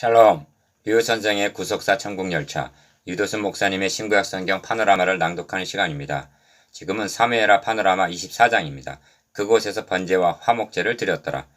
샬롬, 류 선생의 구속사 천국열차, 유도순 목사님의 신구약 성경 파노라마를 낭독하는 시간입니다. 지금은 사무엘하 파노라마 24장입니다. 그곳에서 번제와 화목제를 드렸더라.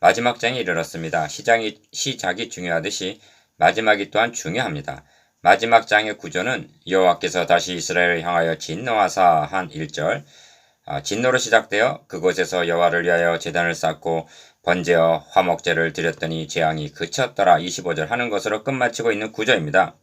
마지막 장에 이르렀습니다. 시작이 중요하듯이 마지막이 또한 중요합니다. 마지막 장의 구조는 여호와께서 다시 이스라엘을 향하여 진노하사 한 1절, 진노로 시작되어 그곳에서 여호와를 위하여 제단을 쌓고 번제와 화목제를 드렸더니 재앙이 그쳤더라 25절 하는 것으로 끝마치고 있는 구조입니다.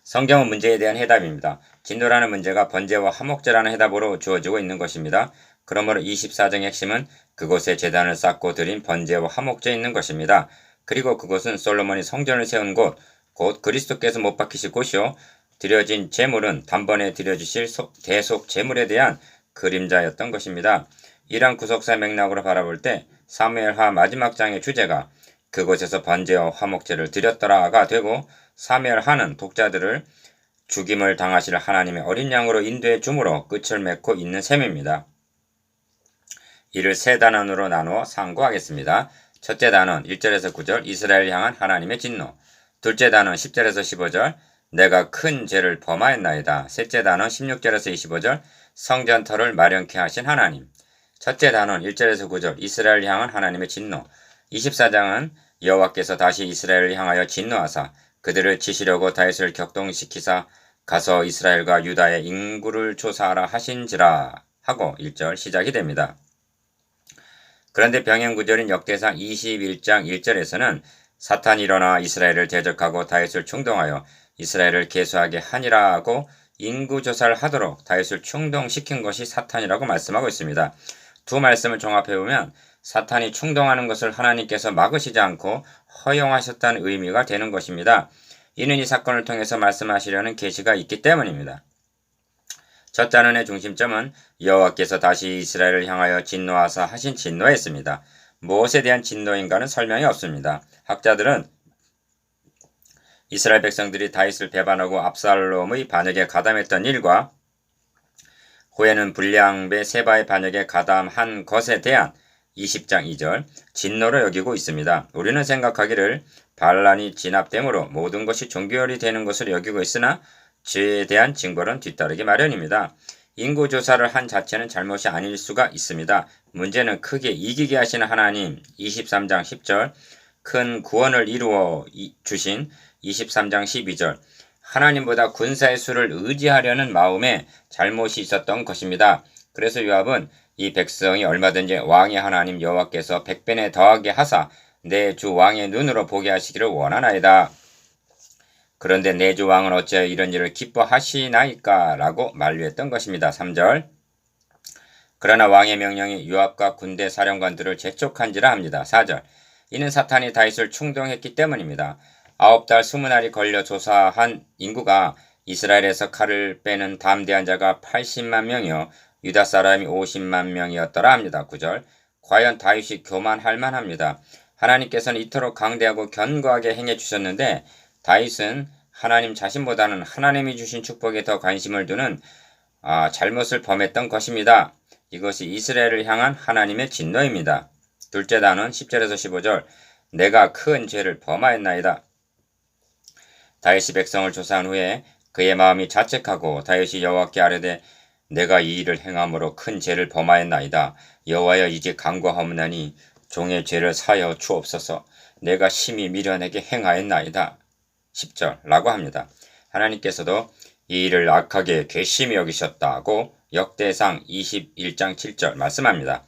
성경은 문제에 대한 해답입니다. 진노라는 문제가 번제와 화목제라는 해답으로 주어지고 있는 것입니다. 그러므로 24장의 핵심은 그곳에 제단을 쌓고 드린 번제와 화목제에 있는 것입니다. 그리고 그곳은 솔로몬이 성전을 세운 곳, 곧 그리스도께서 못 박히실 곳이요 드려진 제물은 단번에 드려주실 대속 제물에 대한 그림자였던 것입니다. 이러한 구속사 맥락으로 바라볼 때 사무엘하 마지막 장의 주제가 그곳에서 번제와 화목제를 드렸더라가 되고, 사무엘하는 독자들을 죽임을 당하실 하나님의 어린 양으로 인도해 줌으로 끝을 맺고 있는 셈입니다. 이를 세 단원으로 나누어 상고하겠습니다. 첫째 단원 1절에서 9절 이스라엘 향한 하나님의 진노, 둘째 단원 10절에서 15절 내가 큰 죄를 범하였나이다. 셋째 단원 16절에서 25절 성전터를 마련케 하신 하나님. 첫째 단원 1절에서 9절 이스라엘 향한 하나님의 진노. 24장은 여호와께서 다시 이스라엘을 향하여 진노하사 그들을 치시려고 다윗을 격동시키사 가서 이스라엘과 유다의 인구를 조사하라 하신지라 하고 1절 시작이 됩니다. 그런데 병행구절인 역대상 21장 1절에서는 사탄이 일어나 이스라엘을 대적하고 다윗을 충동하여 이스라엘을 계수하게 하니라 하고 인구조사를 하도록 다윗을 충동시킨 것이 사탄이라고 말씀하고 있습니다. 두 말씀을 종합해보면 사탄이 충동하는 것을 하나님께서 막으시지 않고 허용하셨다는 의미가 되는 것입니다. 이는 이 사건을 통해서 말씀하시려는 계시가 있기 때문입니다. 첫 단원의 중심점은 여호와께서 다시 이스라엘을 향하여 진노하사 하신 진노였습니다. 무엇에 대한 진노인가는 설명이 없습니다. 학자들은 이스라엘 백성들이 다윗을 배반하고 압살롬의 반역에 가담했던 일과 후에는 불량배 세바의 반역에 가담한 것에 대한 20장 2절 진노로 여기고 있습니다. 우리는 생각하기를 반란이 진압됨으로 모든 것이 종결이 되는 것으로 여기고 있으나 죄에 대한 징벌은 뒤따르기 마련입니다. 인구조사를 한 자체는 잘못이 아닐 수가 있습니다. 문제는 크게 이기게 하시는 하나님 23장 10절 큰 구원을 이루어 주신 23장 12절 하나님보다 군사의 수를 의지하려는 마음에 잘못이 있었던 것입니다. 그래서 요압은 이 백성이 얼마든지 왕의 하나님 여호와께서 100배나 더하게 하사 내 주 왕의 눈으로 보게 하시기를 원하나이다. 그런데 내 주 왕은 어찌하여 이런 일을 기뻐하시나이까? 라고 만류했던 것입니다. 3절 그러나 왕의 명령이 요압과 군대 사령관들을 재촉한지라 합니다. 4절 이는 사탄이 다윗을 충동했기 때문입니다. 9달 20날이 걸려 조사한 인구가 이스라엘에서 칼을 빼는 담대한 자가 80만 명이요 유다 사람이 50만 명이었더라 합니다. 9절 과연 다윗이 교만할 만합니다. 하나님께서는 이토록 강대하고 견고하게 행해 주셨는데 다윗은 하나님 자신보다는 하나님이 주신 축복에 더 관심을 두는 잘못을 범했던 것입니다. 이것이 이스라엘을 향한 하나님의 진노입니다. 둘째 단원 10절에서 15절 내가 큰 죄를 범하였나이다. 다윗이 백성을 조사한 후에 그의 마음이 자책하고 다윗이 여호와께 아뢰되 내가 이 일을 행함으로 큰 죄를 범하였나이다. 여호와여 이제 간구하옵나니 종의 죄를 사여 주옵소서. 내가 심히 미련하게 행하였나이다. 10절 라고 합니다. 하나님께서도 이 일을 악하게 괘씸히 여기셨다고 역대상 21장 7절 말씀합니다.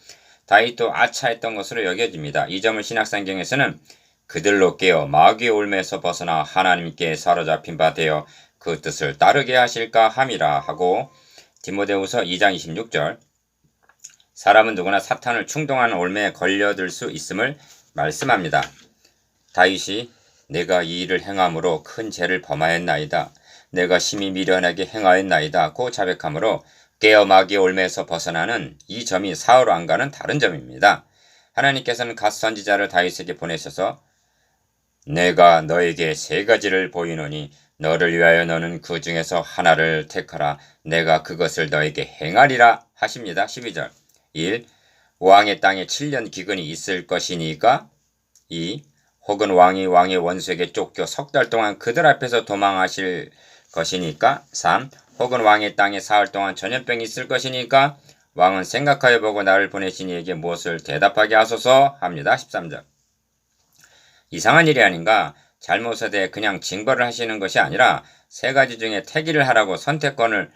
다윗도 아차했던 것으로 여겨집니다. 이 점을 신약성경에서는 그들로 깨어 마귀의 올매에서 벗어나 하나님께 사로잡힌 바 되어 그 뜻을 따르게 하실까 함이라 하고 디모데후서 2장 26절 사람은 누구나 사탄을 충동하는 올매에 걸려들 수 있음을 말씀합니다. 다윗이 내가 이 일을 행함으로 큰 죄를 범하였나이다. 내가 심히 미련하게 행하였나이다. 고 자백함으로 깨어 마귀의 올매에서 벗어나는 이 점이 사울 왕과는 다른 점입니다. 하나님께서는 갓 선지자를 다윗에게 보내셔서 내가 너에게 세 가지를 보이노니 너를 위하여 너는 그 중에서 하나를 택하라. 내가 그것을 너에게 행하리라 하십니다. 12절 1. 왕의 땅에 7년 기근이 있을 것이니까 2. 혹은 왕의 원수에게 쫓겨 석 달 동안 그들 앞에서 도망하실 것이니까. 3. 혹은 왕의 땅에 사흘 동안 전염병이 있을 것이니까 왕은 생각하여 보고 나를 보내신 이에게 무엇을 대답하게 하소서 합니다. 13절. 이상한 일이 아닌가? 잘못에 대해 그냥 징벌을 하시는 것이 아니라 세 가지 중에 택일을 하라고 선택권을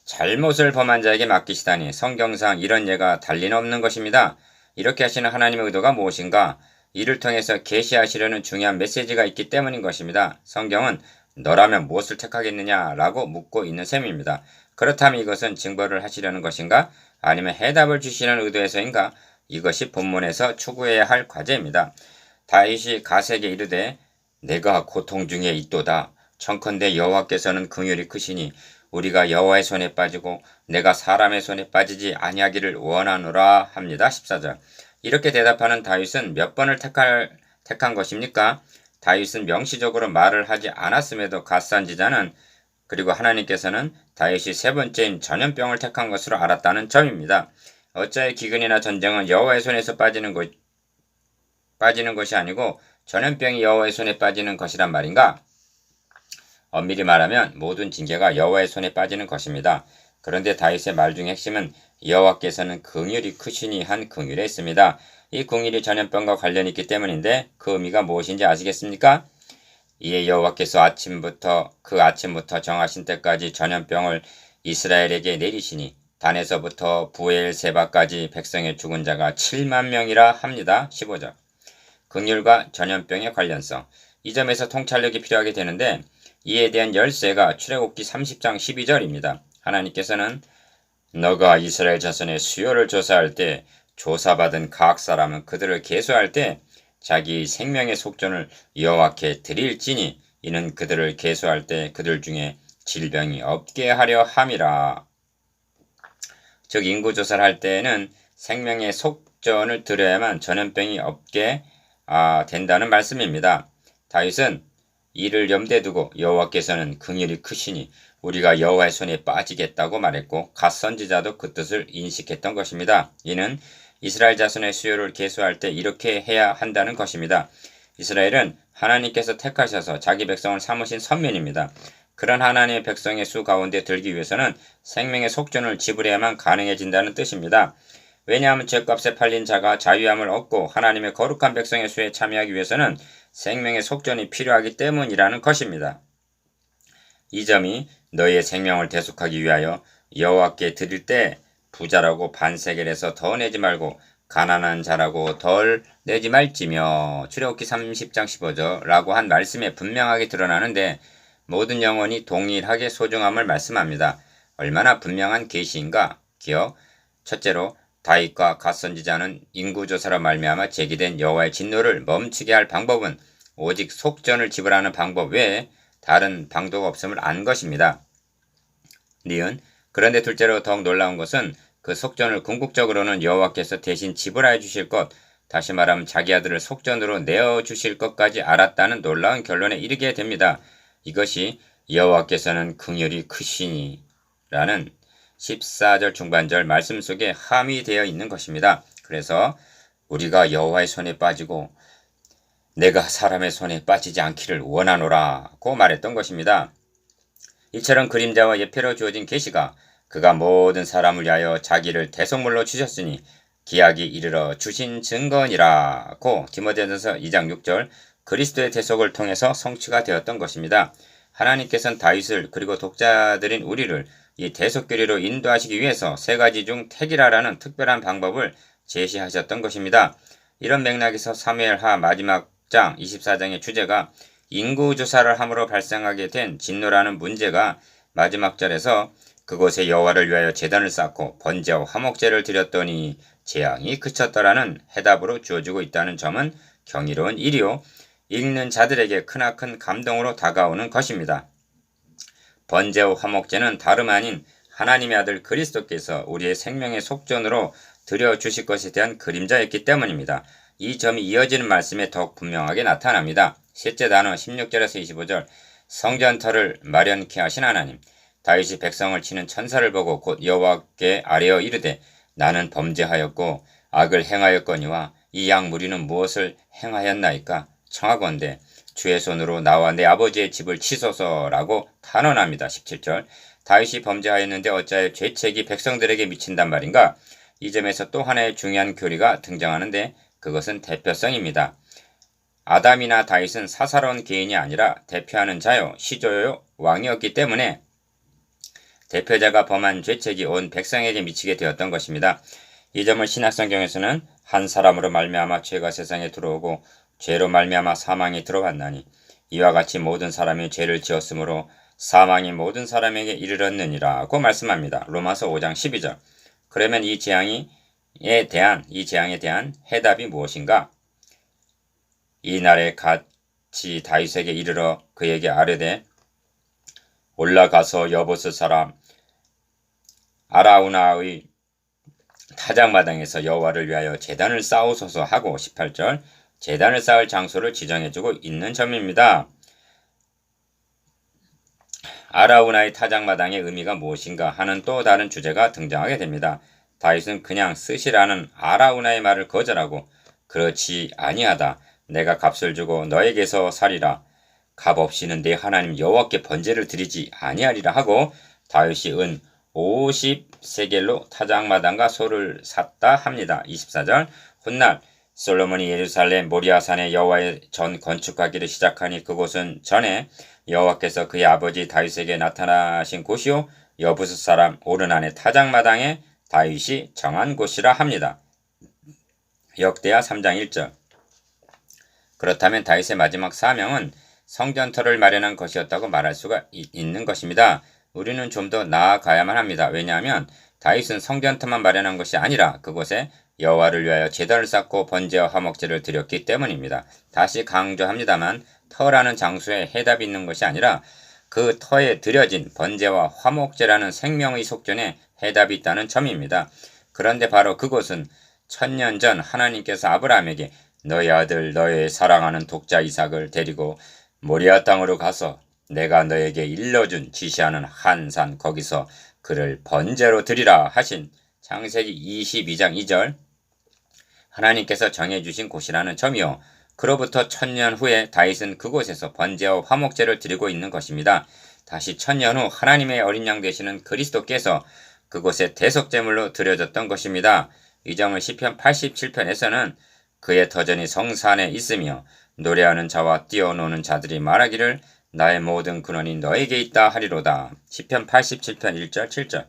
잘못을 범한 자에게 맡기시다니 성경상 이런 예가 달리는 없는 것입니다. 이렇게 하시는 하나님의 의도가 무엇인가? 이를 통해서 계시하시려는 중요한 메시지가 있기 때문인 것입니다. 성경은 너라면 무엇을 택하겠느냐라고 묻고 있는 셈입니다. 그렇다면 이것은 징벌을 하시려는 것인가? 아니면 해답을 주시는 의도에서인가? 이것이 본문에서 추구해야 할 과제입니다. 다윗이 가세에게 이르되 내가 고통 중에 있도다. 청컨대 여호와께서는 긍휼이 크시니 우리가 여호와의 손에 빠지고 내가 사람의 손에 빠지지 아니하기를 원하노라 합니다. 14절. 이렇게 대답하는 다윗은 몇 번을 택한 것입니까? 다윗은 명시적으로 말을 하지 않았음에도 갓 선지자는 그리고 하나님께서는 다윗이 세 번째인 전염병을 택한 것으로 알았다는 점입니다. 어찌하여 기근이나 전쟁은 여호와의 손에서 빠지는 것이 아니고 전염병이 여호와의 손에 빠지는 것이란 말인가? 엄밀히 말하면 모든 징계가 여호와의 손에 빠지는 것입니다. 그런데 다윗의 말 중의 핵심은 여호와께서는 긍휼이 크시니 한 긍휼에 있습니다. 이 긍휼이 전염병과 관련이 있기 때문인데 그 의미가 무엇인지 아시겠습니까? 이에 여호와께서 아침부터 정하신 때까지 전염병을 이스라엘에게 내리시니 단에서부터 부엘세바까지 백성의 죽은 자가 7만 명이라 합니다. 15절. 긍휼과 전염병의 관련성. 이 점에서 통찰력이 필요하게 되는데 이에 대한 열쇠가 출애굽기 30장 12절입니다. 하나님께서는 너가 이스라엘 자손의 수요를 조사할 때 조사받은 각 사람은 그들을 계수할 때 자기 생명의 속전을 여호와께 드릴지니 이는 그들을 계수할 때 그들 중에 질병이 없게 하려 함이라. 즉 인구조사를 할 때에는 생명의 속전을 드려야만 전염병이 없게 된다는 말씀입니다. 다윗은 이를 염두에 두고 여호와께서는 긍휼이 크시니 우리가 여호와의 손에 빠지겠다고 말했고 갓 선지자도 그 뜻을 인식했던 것입니다. 이는 이스라엘 자손의 수요를 계수할 때 이렇게 해야 한다는 것입니다. 이스라엘은 하나님께서 택하셔서 자기 백성을 삼으신 선민입니다. 그런 하나님의 백성의 수 가운데 들기 위해서는 생명의 속전을 지불해야만 가능해진다는 뜻입니다. 왜냐하면 죗값에 팔린 자가 자유함을 얻고 하나님의 거룩한 백성의 수에 참여하기 위해서는 생명의 속전이 필요하기 때문이라는 것입니다. 이 점이 너희의 생명을 대속하기 위하여 여호와께 드릴 때 부자라고 반세겔에서 더 내지 말고 가난한 자라고 덜 내지 말지며 출애굽기 30장 15절라고 한 말씀에 분명하게 드러나는데 모든 영혼이 동일하게 소중함을 말씀합니다. 얼마나 분명한 계시인가? 기억. 첫째로 다윗과 갓 선지자는 인구조사로 말미암아 제기된 여호와의 진노를 멈추게 할 방법은 오직 속전을 지불하는 방법 외에 다른 방도가 없음을 안 것입니다. 니은. 그런데 둘째로 더욱 놀라운 것은 그 속전을 궁극적으로는 여호와께서 대신 지불하여 주실 것, 다시 말하면 자기 아들을 속전으로 내어주실 것까지 알았다는 놀라운 결론에 이르게 됩니다. 이것이 여호와께서는 긍휼이 크시니 라는 14절 중반절 말씀 속에 함의되어 있는 것입니다. 그래서 우리가 여호와의 손에 빠지고 내가 사람의 손에 빠지지 않기를 원하노라고 말했던 것입니다. 이처럼 그림자와 예표로 주어진 계시가 그가 모든 사람을 위하여 자기를 대속물로 주셨으니 기약이 이르러 주신 증거니라고 디모데전서 2장 6절 그리스도의 대속을 통해서 성취가 되었던 것입니다. 하나님께서는 다윗을 그리고 독자들인 우리를 이 대속교리로 인도하시기 위해서 세 가지 중 택이라라는 특별한 방법을 제시하셨던 것입니다. 이런 맥락에서 사무엘하 마지막 장 24장의 주제가 인구조사를 함으로 발생하게 된 진노라는 문제가 마지막 절에서 그곳에 여호와를 위하여 제단을 쌓고 번제와 화목제를 드렸더니 재앙이 그쳤더라는 해답으로 주어지고 있다는 점은 경이로운 일이요. 읽는 자들에게 크나큰 감동으로 다가오는 것입니다. 번제와 화목제는 다름 아닌 하나님의 아들 그리스도께서 우리의 생명의 속전으로 드려주실 것에 대한 그림자였기 때문입니다. 이 점이 이어지는 말씀에 더욱 분명하게 나타납니다. 셋째 단어 16절에서 25절 성전터를 마련케 하신 하나님 다윗이 백성을 치는 천사를 보고 곧 여호와께 아뢰어 이르되 나는 범죄하였고 악을 행하였거니와 이 양 무리는 무엇을 행하였나이까 청하건대 주의 손으로 나와 내 아버지의 집을 치소서라고 탄원합니다. 17절. 다윗이 범죄하였는데 어찌하여 죄책이 백성들에게 미친단 말인가? 이 점에서 또 하나의 중요한 교리가 등장하는데 그것은 대표성입니다. 아담이나 다윗은 사사로운 개인이 아니라 대표하는 자요, 시조요, 왕이었기 때문에 대표자가 범한 죄책이 온 백성에게 미치게 되었던 것입니다. 이 점을 신약성경에서는 한 사람으로 말미암아 죄가 세상에 들어오고 죄로 말미암아 사망이 들어왔나니 이와 같이 모든 사람이 죄를 지었으므로 사망이 모든 사람에게 이르렀느니라고 말씀합니다. 로마서 5장 12절. 그러면 이 재앙에 대한 해답이 무엇인가? 이날에 같이 다윗에게 이르러 그에게 아뢰되 올라가서 여보스 사람 아라우나의 타작마당에서 여호와를 위하여 제단을 쌓으소서 하고 18절 제단을 쌓을 장소를 지정해주고 있는 점입니다. 아라우나의 타작마당의 의미가 무엇인가 하는 또 다른 주제가 등장하게 됩니다. 다윗은 그냥 쓰시라는 아라우나의 말을 거절하고 그렇지 아니하다. 내가 값을 주고 너에게서 살이라. 값 없이는 내 하나님 여호와께 번제를 드리지 아니하리라 하고 다윗이 은 50세겔로 타작마당과 소를 샀다 합니다. 24절 훗날 솔로몬이 예루살렘 모리아산에 여호와의 전 건축하기를 시작하니 그곳은 전에 여호와께서 그의 아버지 다윗에게 나타나신 곳이요 여부스 사람 오르난의 타작마당에 다윗이 정한 곳이라 합니다. 역대하 3장 1절. 그렇다면 다윗의 마지막 사명은 성전터를 마련한 것이었다고 말할 수가 있는 것입니다. 우리는 좀 더 나아가야만 합니다. 왜냐하면 다윗은 성전터만 마련한 것이 아니라 그곳에 여호와를 위하여 제단을 쌓고 번제와 화목제를 드렸기 때문입니다. 다시 강조합니다만 터라는 장소에 해답이 있는 것이 아니라 그 터에 드려진 번제와 화목제라는 생명의 속전에 해답이 있다는 점입니다. 그런데 바로 그곳은 천년 전 하나님께서 아브라함에게 너의 아들 너의 사랑하는 독자 이삭을 데리고 모리아 땅으로 가서 내가 너에게 일러준 지시하는 한 산 거기서 그를 번제로 드리라 하신 창세기 22장 2절 하나님께서 정해주신 곳이라는 점이요. 그로부터 1000년 후에 다윗은 그곳에서 번제와 화목제를 드리고 있는 것입니다. 다시 1000년 후 하나님의 어린 양 되시는 그리스도께서 그곳에 대속제물로 드려졌던 것입니다. 이 점을 시편 87편에서는 그의 터전이 성산에 있으며 노래하는 자와 뛰어노는 자들이 말하기를 나의 모든 근원이 너에게 있다 하리로다. 시편 87편 1절 7절.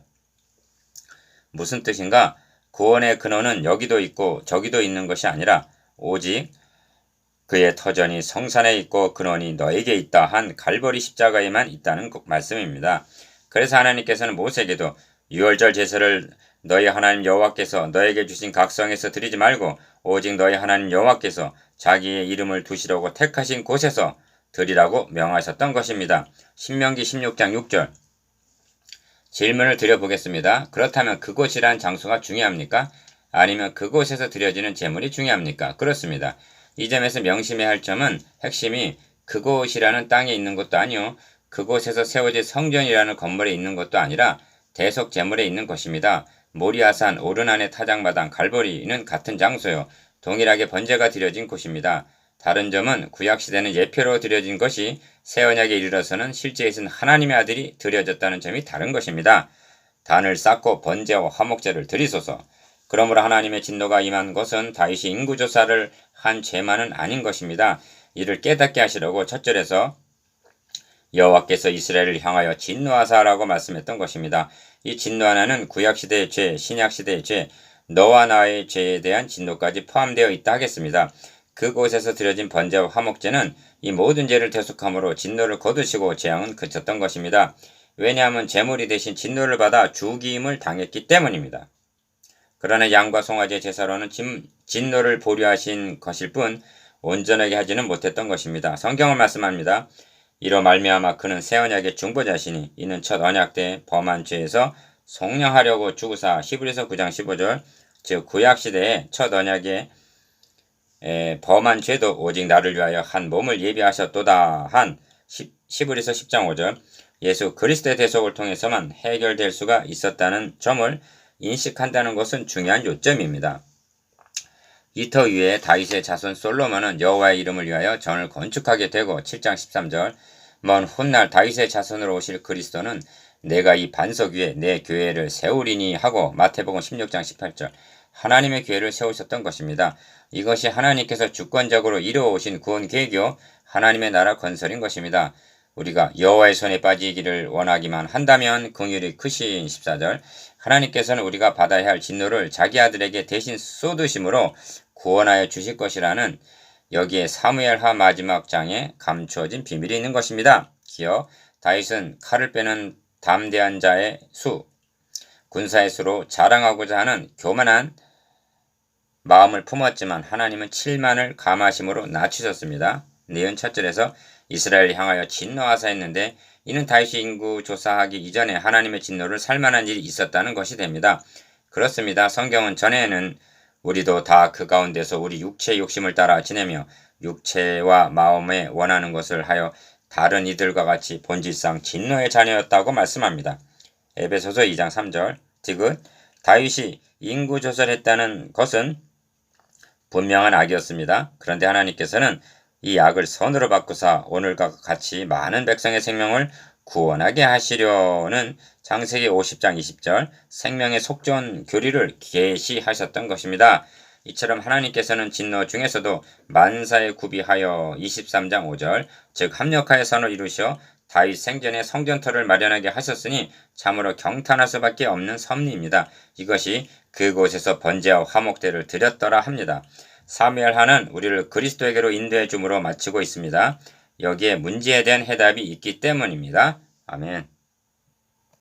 무슨 뜻인가? 구원의 근원은 여기도 있고 저기도 있는 것이 아니라 오직 그의 터전이 성산에 있고 근원이 너에게 있다 한 갈보리 십자가에만 있다는 말씀입니다. 그래서 하나님께서는 모세에게도 유월절 제사를 너희 하나님 여호와께서 너에게 주신 각성에서 드리지 말고 오직 너희 하나님 여호와께서 자기의 이름을 두시려고 택하신 곳에서 드리라고 명하셨던 것입니다. 신명기 16장 6절. 질문을 드려보겠습니다. 그렇다면 그곳이란 장소가 중요합니까? 아니면 그곳에서 드려지는 제물이 중요합니까? 그렇습니다. 이 점에서 명심해야 할 점은 핵심이 그곳이라는 땅에 있는 것도 아니요 그곳에서 세워질 성전이라는 건물에 있는 것도 아니라 대속 제물에 있는 것입니다. 모리아산, 오르난의 타작마당, 갈보리는 같은 장소요. 동일하게 번제가 드려진 곳입니다. 다른 점은 구약시대는 예표로 드려진 것이 새언약에 이르러서는 실제 있은 하나님의 아들이 드려졌다는 점이 다른 것입니다. 단을 쌓고 번제와 화목제를 드리소서. 그러므로 하나님의 진노가 임한 것은 다윗이 인구조사를 한 죄만은 아닌 것입니다. 이를 깨닫게 하시려고 첫 절에서 여호와께서 이스라엘을 향하여 진노하사라고 말씀했던 것입니다. 이 진노 하나는 구약시대의 죄, 신약시대의 죄, 너와 나의 죄에 대한 진노까지 포함되어 있다 하겠습니다. 그곳에서 드려진 번제와 화목제는 이 모든 죄를 대속함으로 진노를 거두시고 재앙은 그쳤던 것입니다. 왜냐하면 제물이 대신 진노를 받아 죽임을 당했기 때문입니다. 그러나 양과 송아지의 제사로는 진노를 보류하신 것일 뿐 온전하게 하지는 못했던 것입니다. 성경을 말씀합니다. 이로 말미암아 그는 새 언약의 중보자시니 이는 첫 언약 때 범한 죄에서 속량하려고 주구사 히브리서 9장 15절 즉 구약시대의 첫 언약에 범한 죄도 오직 나를 위하여 한 몸을 예비하셨도다 한 히브리서 10장 5절 예수 그리스도의 대속을 통해서만 해결될 수가 있었다는 점을 인식한다는 것은 중요한 요점입니다. 이터 위에 다윗의 자손 솔로몬은 여호와의 이름을 위하여 전을 건축하게 되고 7장 13절 먼 훗날 다윗의 자손으로 오실 그리스도는 내가 이 반석 위에 내 교회를 세우리니 하고 마태복음 16장 18절 하나님의 교회를 세우셨던 것입니다. 이것이 하나님께서 주권적으로 이루어오신 구원 계획이요 하나님의 나라 건설인 것입니다. 우리가 여호와의 손에 빠지기를 원하기만 한다면 긍휼이 크신 14절 하나님께서는 우리가 받아야 할 진노를 자기 아들에게 대신 쏟으심으로 구원하여 주실 것이라는 여기에 사무엘하 마지막 장에 감추어진 비밀이 있는 것입니다. 기어 다윗은 칼을 빼는 담대한 자의 수, 군사의 수로 자랑하고자 하는 교만한 마음을 품었지만 하나님은 7만을 감하심으로 낮추셨습니다. 니은 첫절에서 이스라엘을 향하여 진노하사 했는데 이는 다윗이 인구 조사하기 이전에 하나님의 진노를 살만한 일이 있었다는 것이 됩니다. 그렇습니다. 성경은 전에는 우리도 다 그 가운데서 우리 육체의 욕심을 따라 지내며 육체와 마음에 원하는 것을 하여 다른 이들과 같이 본질상 진노의 자녀였다고 말씀합니다. 에베소서 2장 3절 디귿 다윗이 인구조절했다는 것은 분명한 악이었습니다. 그런데 하나님께서는 이 악을 선으로 바꾸사 오늘과 같이 많은 백성의 생명을 구원하게 하시려는 창세기 50장 20절 생명의 속전 교리를 계시하셨던 것입니다. 이처럼 하나님께서는 진노 중에서도 만사에 구비하여 23장 5절 즉 합력하여 선을 이루셔 다윗 생전에 성전터를 마련하게 하셨으니 참으로 경탄할 수밖에 없는 섭리입니다. 이것이 그곳에서 번제와 화목제를 드렸더라 합니다. 사무엘하는 우리를 그리스도에게로 인도해 줌으로 마치고 있습니다. 여기에 문제에 대한 해답이 있기 때문입니다. 아멘.